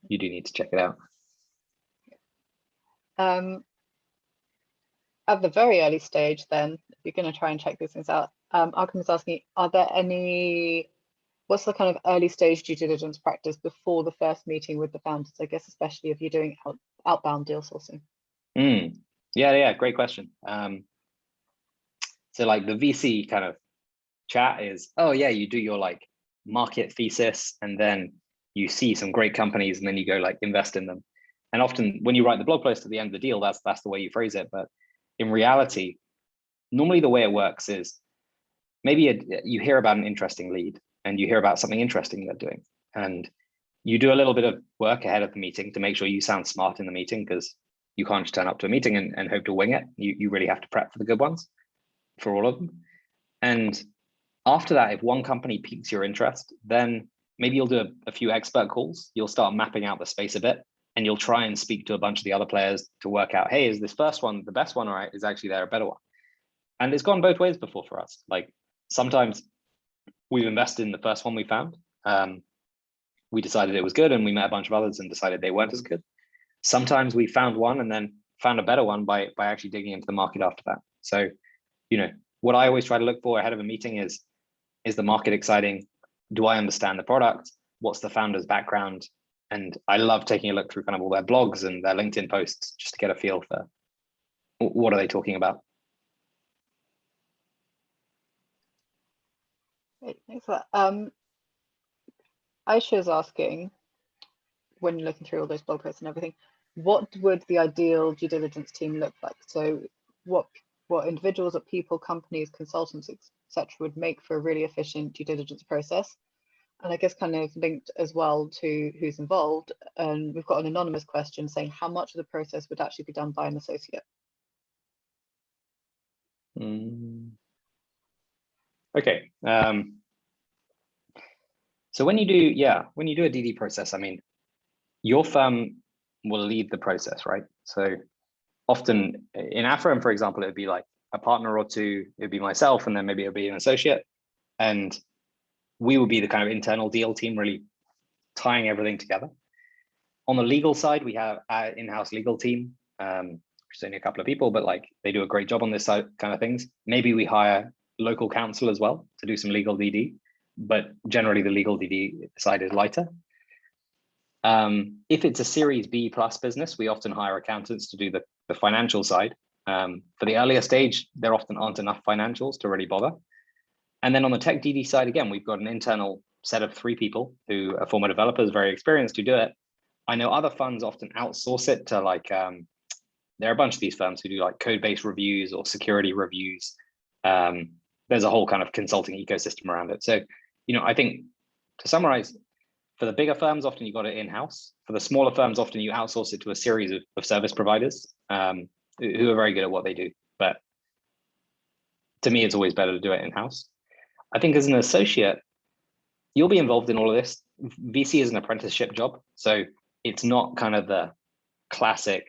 Speaker 2: you do need to check it out.
Speaker 3: At the very early stage, then, if you're going to try and check these things out, Arkham is asking, what's the kind of early stage due diligence practice before the first meeting with the founders? I guess, especially if you're doing outbound deal sourcing.
Speaker 2: Yeah, great question. So like the VC kind of chat is, oh yeah, you do your like market thesis, and then you see some great companies, and then you go like invest in them. And often when you write the blog post at the end of the deal, that's the way you phrase it. But in reality, normally the way it works is maybe you hear about an interesting lead, and you hear about something interesting they're doing, and you do a little bit of work ahead of the meeting to make sure you sound smart in the meeting, because you can't just turn up to a meeting and hope to wing it. You really have to prep for the good ones, for all of them. And after that, if one company piques your interest, then maybe you'll do a few expert calls. You'll start mapping out the space a bit, and you'll try and speak to a bunch of the other players to work out, hey, is this first one the best one, or is actually there a better one? And it's gone both ways before for us. Like sometimes we've invested in the first one we found. We decided it was good, and we met a bunch of others and decided they weren't as good. Sometimes we found one and then found a better one by actually digging into the market after that. So, you know, what I always try to look for ahead of a meeting is the market exciting? Do I understand the product? What's the founder's background? And I love taking a look through kind of all their blogs and their LinkedIn posts just to get a feel for what are they talking about.
Speaker 3: Great, thanks for that. Aisha is asking, when you're looking through all those blog posts and everything, what would the ideal due diligence team look like? So what individuals or people, companies, consultants, etc. would make for a really efficient due diligence process? And I guess kind of linked as well to who's involved. And we've got an anonymous question saying how much of the process would actually be done by an associate?
Speaker 2: Okay. So when you do a DD process, I mean, your firm will lead the process, right? So often in our firm, for example, it would be like a partner or two, it would be myself, and then maybe it would be an associate. And we would be the kind of internal deal team, really tying everything together. On the legal side, we have our in-house legal team, which is only a couple of people, but like they do a great job on this side kind of things. Maybe we hire local counsel as well to do some legal DD, but generally the legal DD side is lighter. If it's a Series B plus business, we often hire accountants to do the financial side. For the earlier stage, there often aren't enough financials to really bother. And then on the tech DD side, again, we've got an internal set of 3 people who are former developers, very experienced, to do it. I know other funds often outsource it to like, there are a bunch of these firms who do like code-based reviews or security reviews. There's a whole kind of consulting ecosystem around it. So, you know, I think to summarize, for the bigger firms, often you got it in-house. For the smaller firms, often you outsource it to a series of service providers who are very good at what they do. But to me, it's always better to do it in-house. I think as an associate, you'll be involved in all of this. VC is an apprenticeship job. So it's not kind of the classic,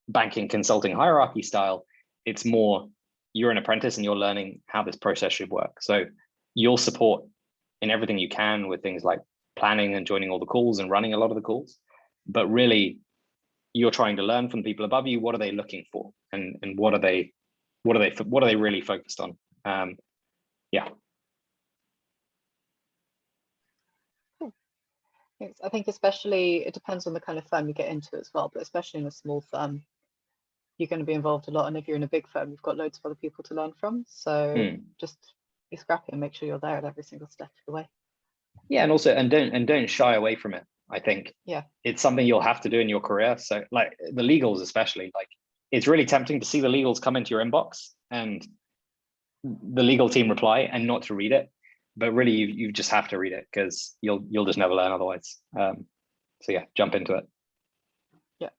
Speaker 2: banking consulting hierarchy style. It's more, you're an apprentice and you're learning how this process should work. So you'll support in everything you can with things like planning and joining all the calls and running a lot of the calls. But really, you're trying to learn from people above you. What are they looking for? And what are they really focused on? Yeah.
Speaker 3: Cool. Thanks. I think especially it depends on the kind of firm you get into as well, but especially in a small firm, you're going to be involved a lot. And if you're in a big firm, you've got loads of other people to learn from. So just be scrappy and make sure you're there at every single step of the way.
Speaker 2: Yeah, and also don't shy away from it. I think it's something you'll have to do in your career. So like the legals, especially, like it's really tempting to see the legals come into your inbox and the legal team reply and not to read it, but really you just have to read it because you'll just never learn otherwise. So yeah, jump into it. Yeah.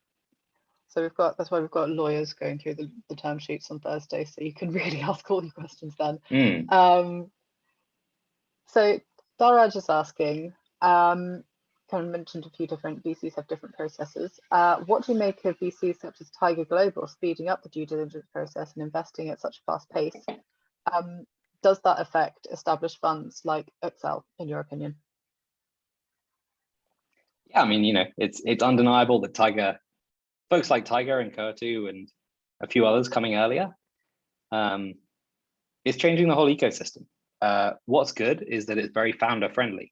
Speaker 3: So that's why we've got lawyers going through the term sheets on Thursday, so you can really ask all your questions then. So Daraj is asking, kind of mentioned a few different VCs have different processes. What do you make of VCs such as Tiger Global speeding up the due diligence process and investing at such a fast pace? Does that affect established funds like Excel, in your opinion?
Speaker 2: Yeah, I mean, it's undeniable that folks like Tiger and Kurtu and a few others coming earlier, it's changing the whole ecosystem. What's good is that it's very founder friendly,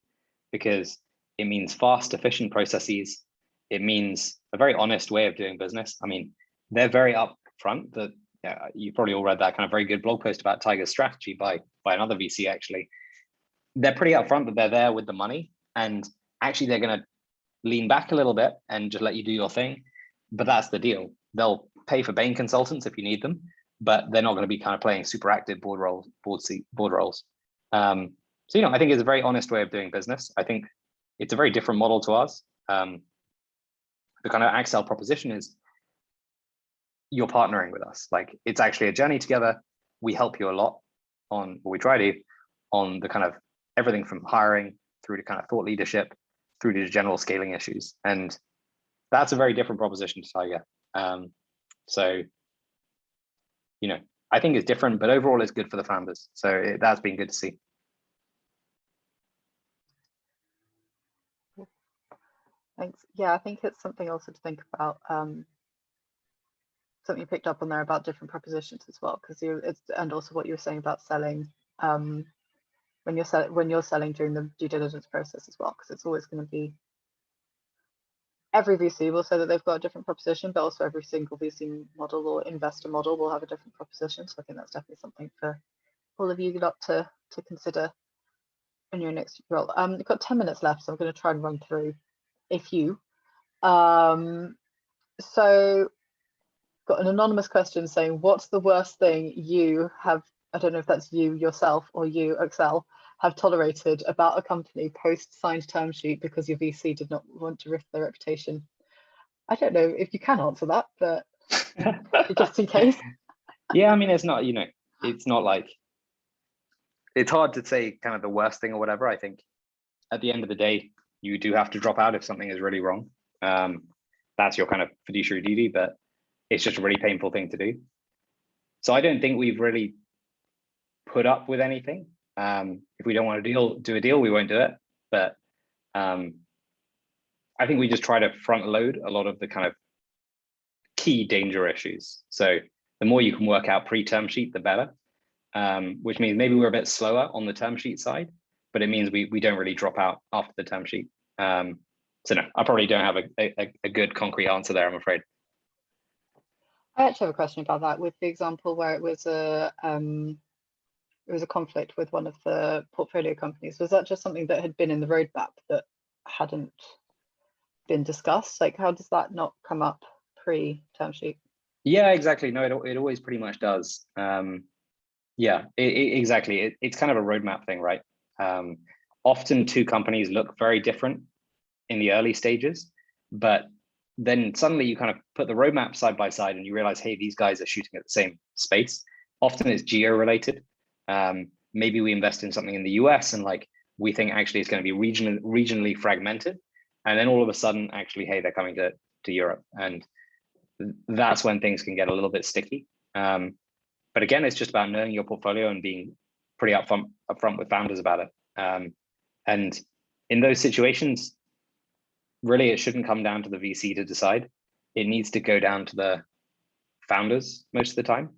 Speaker 2: because it means fast, efficient processes. It means a very honest way of doing business. I mean, they're very upfront that you probably all read that kind of very good blog post about Tiger's strategy by another VC, actually. They're pretty upfront that they're there with the money, and actually they're going to lean back a little bit and just let you do your thing. But that's the deal. They'll pay for Bain consultants if you need them, but they're not going to be kind of playing super active board roles. So, I think it's a very honest way of doing business. I think it's a very different model to ours. The kind of Accel proposition is you're partnering with us. Like, it's actually a journey together. We help you a lot on what we try to do on the kind of everything from hiring through to kind of thought leadership through to general scaling issues. And that's a very different proposition to Tiger. So, I think it's different, but overall it's good for the founders. So that's been good to see.
Speaker 3: Thanks. Yeah, I think it's something also to think about. Something you picked up on there about different propositions as well, because and also what you were saying about selling when you're selling during the due diligence process as well, because it's always going to be, every VC will say that they've got a different proposition, but also every single VC model or investor model will have a different proposition. So I think that's definitely something for all of you lot to consider in your next role. We've got 10 minutes left, so I'm going to try and run through a few. So got an anonymous question saying, what's the worst thing you have, I don't know if that's you yourself or you, Excel, have tolerated about a company post-signed term sheet because your VC did not want to risk their reputation? I don't know if you can answer that, but just in case.
Speaker 2: Yeah, I mean, it's not, it's not like, it's hard to say kind of the worst thing or whatever. I think at the end of the day, you do have to drop out if something is really wrong. That's your kind of fiduciary duty, but it's just a really painful thing to do. So I don't think we've really put up with anything. If we don't want to do a deal, we won't do it. But I think we just try to front load a lot of the kind of key danger issues. So the more you can work out pre-term sheet, the better, which means maybe we're a bit slower on the term sheet side, but it means we don't really drop out after the term sheet. So no, I probably don't have a good concrete answer there, I'm afraid.
Speaker 3: I actually have a question about that, with the example where it was a conflict with one of the portfolio companies. Was that just something that had been in the roadmap that hadn't been discussed? Like, how does that not come up pre-term sheet?
Speaker 2: Yeah, exactly. No, it always pretty much does. Yeah, exactly. It's kind of a roadmap thing, right? Often two companies look very different in the early stages, but then suddenly you kind of put the roadmap side by side and you realize, hey, these guys are shooting at the same space. Often it's geo related. Maybe we invest in something in the US and like we think actually it's going to be regionally fragmented, and then all of a sudden actually, hey, they're coming to Europe, and that's when things can get a little bit sticky. But again, it's just about knowing your portfolio and being pretty upfront with founders about it. And in those situations, really, it shouldn't come down to the VC to decide. It needs to go down to the founders most of the time.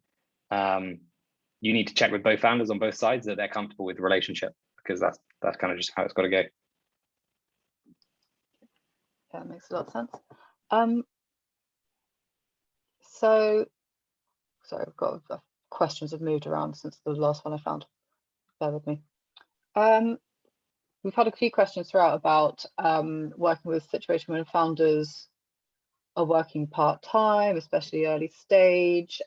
Speaker 2: You need to check with both founders on both sides that they're comfortable with the relationship, because that's kind of just how it's got to go.
Speaker 3: Yeah, that makes a lot of sense. So, sorry, I've got questions have moved around since the last one I found. Bear with me. We've had a few questions throughout about working with a situation when founders are working part-time, especially early stage.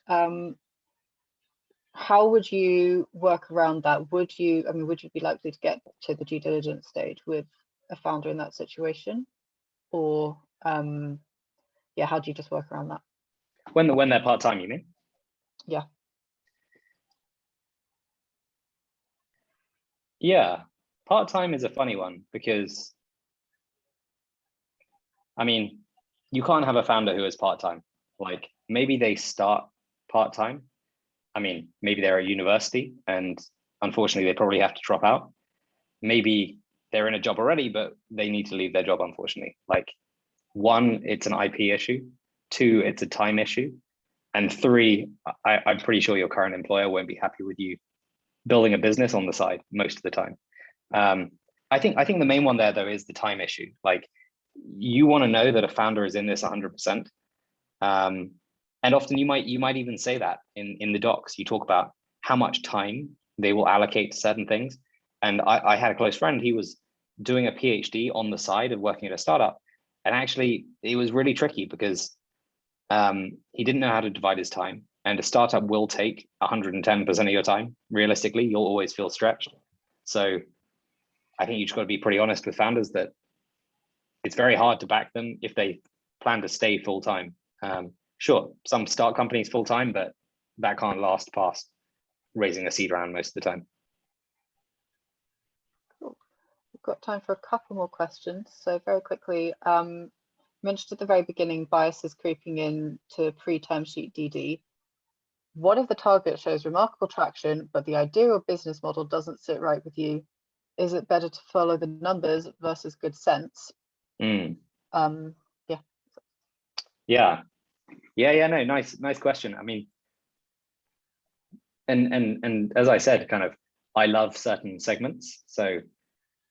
Speaker 3: How would you work around that? Would you be likely to get to the due diligence stage with a founder in that situation? Or yeah, how do you just work around that?
Speaker 2: When they're part-time, you mean?
Speaker 3: Yeah.
Speaker 2: Yeah, part-time is a funny one, because I mean, you can't have a founder who is part-time. Like, maybe they start part-time, I mean, maybe they're at university and unfortunately they probably have to drop out. Maybe they're in a job already, but they need to leave their job, unfortunately. Like, one, it's an IP issue. Two, it's a time issue. And three, I'm pretty sure your current employer won't be happy with you building a business on the side most of the time. I think the main one there though is the time issue. Like, you want to know that a founder is in this 100%. And often you might even say that in the docs. You talk about how much time they will allocate to certain things. And I had a close friend, he was doing a PhD on the side of working at a startup. And actually it was really tricky because he didn't know how to divide his time. And a startup will take 110% of your time. Realistically, you'll always feel stretched. So I think you just got to be pretty honest with founders that it's very hard to back them if they plan to stay full time. Sure, some start companies full time, but that can't last past raising a seed round most of the time.
Speaker 3: Cool. We've got time for a couple more questions. So very quickly, mentioned at the very beginning, biases creeping in to pre-term sheet DD. What if the target shows remarkable traction, but the idea or business model doesn't sit right with you? Is it better to follow the numbers versus good sense?
Speaker 2: Yeah. No, nice question. I mean, and as I said, kind of, I love certain segments. So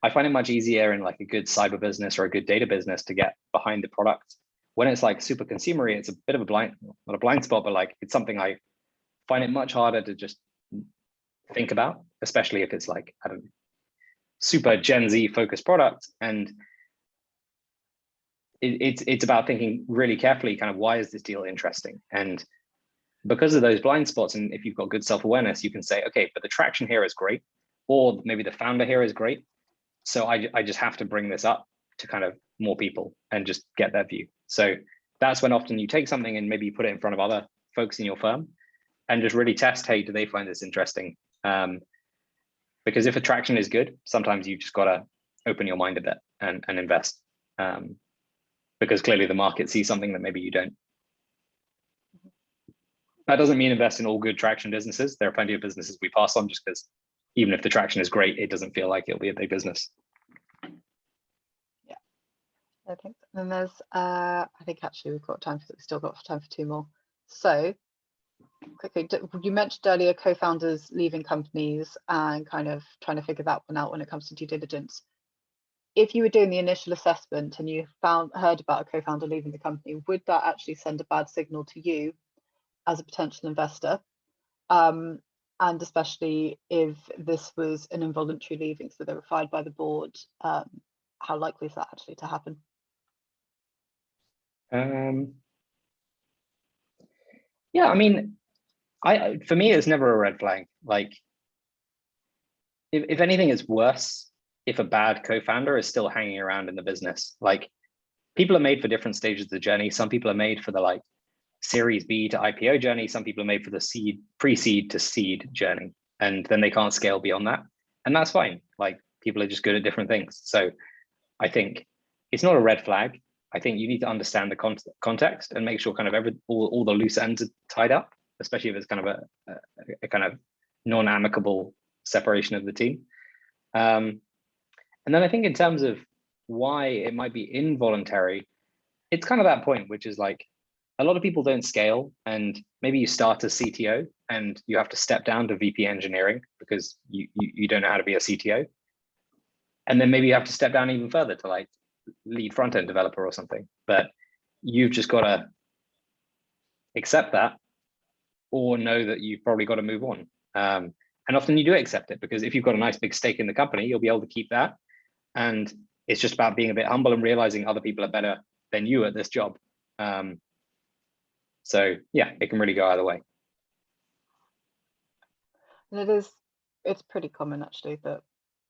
Speaker 2: I find it much easier in like a good cyber business or a good data business to get behind the product. When it's like super consumery, it's a bit of a not a blind spot, but like it's something I find it much harder to just think about, especially if it's like, I don't know, super Gen Z focused product. And it's about thinking really carefully, kind of, why is this deal interesting? And because of those blind spots, and if you've got good self-awareness, you can say, okay, but the traction here is great, or maybe the founder here is great. So I just have to bring this up to kind of more people and just get their view. So that's when often you take something and maybe you put it in front of other folks in your firm and just really test, hey, do they find this interesting? Because if attraction is good, sometimes you've just got to open your mind a bit and invest. Because clearly the market sees something that maybe you don't. That doesn't mean invest in all good traction businesses. There are plenty of businesses we pass on just because even if the traction is great, it doesn't feel like it'll be a big business.
Speaker 3: Yeah, I think. And there's, I think actually we've still got time for two more. So quickly, you mentioned earlier co-founders leaving companies and kind of trying to figure that one out when it comes to due diligence. If you were doing the initial assessment and you heard about a co-founder leaving the company, would that actually send a bad signal to you as a potential investor? And especially if this was an involuntary leaving, so they were fired by the board, how likely is that actually to happen?
Speaker 2: Yeah, I mean, for me, it's never a red flag. Like, if anything, it's worse if a bad co-founder is still hanging around in the business. Like, people are made for different stages of the journey. Some people are made for the like Series B to IPO journey. Some people are made for the pre-seed to seed journey, and then they can't scale beyond that. And that's fine. Like, people are just good at different things. So I think it's not a red flag. I think you need to understand the context and make sure kind of all the loose ends are tied up, especially if it's kind of a kind of non-amicable separation of the team. And then I think in terms of why it might be involuntary, it's kind of that point, which is like, a lot of people don't scale, and maybe you start as CTO and you have to step down to VP engineering because you don't know how to be a CTO. And then maybe you have to step down even further to like lead front-end developer or something, but you've just got to accept that or know that you've probably got to move on. And often you do accept it because if you've got a nice big stake in the company, you'll be able to keep that. And it's just about being a bit humble and realizing other people are better than you at this job. So yeah, it can really go either way.
Speaker 3: And it's pretty common actually that,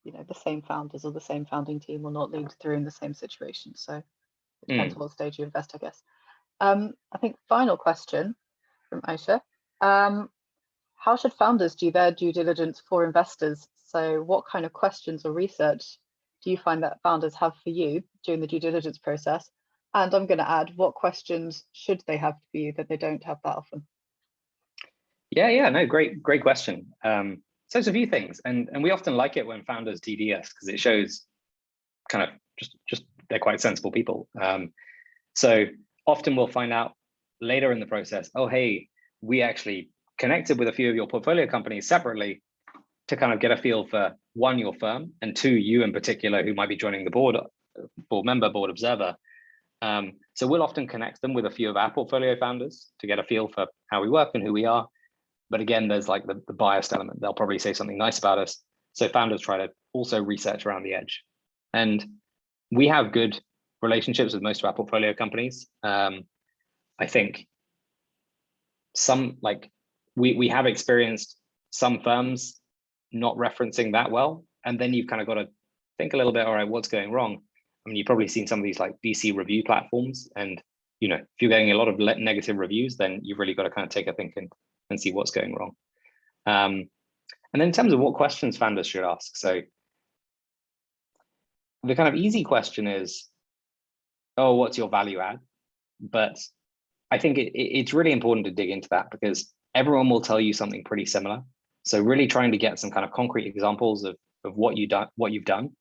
Speaker 3: you know, the same founders or the same founding team will not lead through in the same situation. So it depends what stage you invest, I guess. I think final question from Aisha. How should founders do their due diligence for investors? So what kind of questions or research do you find that founders have for you during the due diligence process? And I'm going to add, what questions should they have for you that they don't have that often?
Speaker 2: Yeah, no, great question. So there's a few things, and we often like it when founders DD us because it shows kind of just they're quite sensible people. So often we'll find out later in the process, oh, hey, we actually connected with a few of your portfolio companies separately to kind of get a feel for, one, your firm, and two, you in particular, who might be joining the board member, board observer. So we'll often connect them with a few of our portfolio founders to get a feel for how we work and who we are. But again, there's like the biased element. They'll probably say something nice about us. So founders try to also research around the edge. And we have good relationships with most of our portfolio companies. I think some, like, we have experienced some firms not referencing that well. And then you've kind of got to think a little bit, all right, what's going wrong? I mean, you've probably seen some of these like VC review platforms, and if you're getting a lot of negative reviews, then you've really got to kind of take a think and see what's going wrong. And then in terms of what questions founders should ask, so the kind of easy question is, oh, what's your value add? But I think it's really important to dig into that because everyone will tell you something pretty similar. So really trying to get some kind of concrete examples of what you've done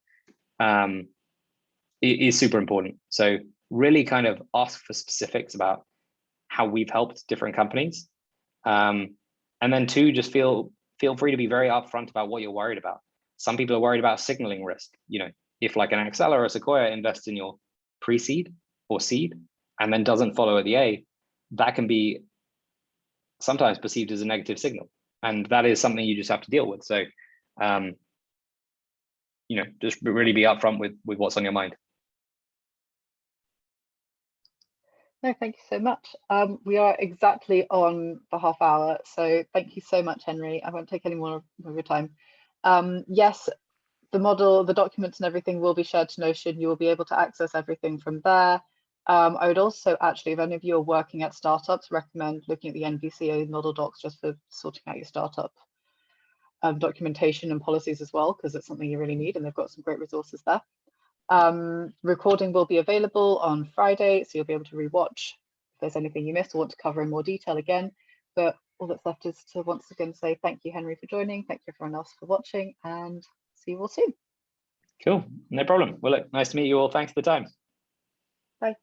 Speaker 2: is super important. So really kind of ask for specifics about how we've helped different companies. And then two, just feel free to be very upfront about what you're worried about. Some people are worried about signaling risk. If like an Accela or a Sequoia invests in your pre-seed or seed and then doesn't follow at the A, that can be sometimes perceived as a negative signal. And that is something you just have to deal with. So, just really be upfront with what's on your mind.
Speaker 3: No, thank you so much. We are exactly on the half hour. So thank you so much, Henry. I won't take any more of your time. Yes, the model, the documents and everything will be shared to Notion. You will be able to access everything from there. I would also actually, if any of you are working at startups, recommend looking at the NVCA model docs just for sorting out your startup documentation and policies as well, because it's something you really need, and they've got some great resources there. Recording will be available on Friday, so you'll be able to rewatch if there's anything you missed or want to cover in more detail again. But all that's left is to once again say thank you, Henry, for joining. Thank you everyone else for watching, and see you all soon.
Speaker 2: Cool, no problem. Well, look, nice to meet you all. Thanks for the time.
Speaker 3: Bye.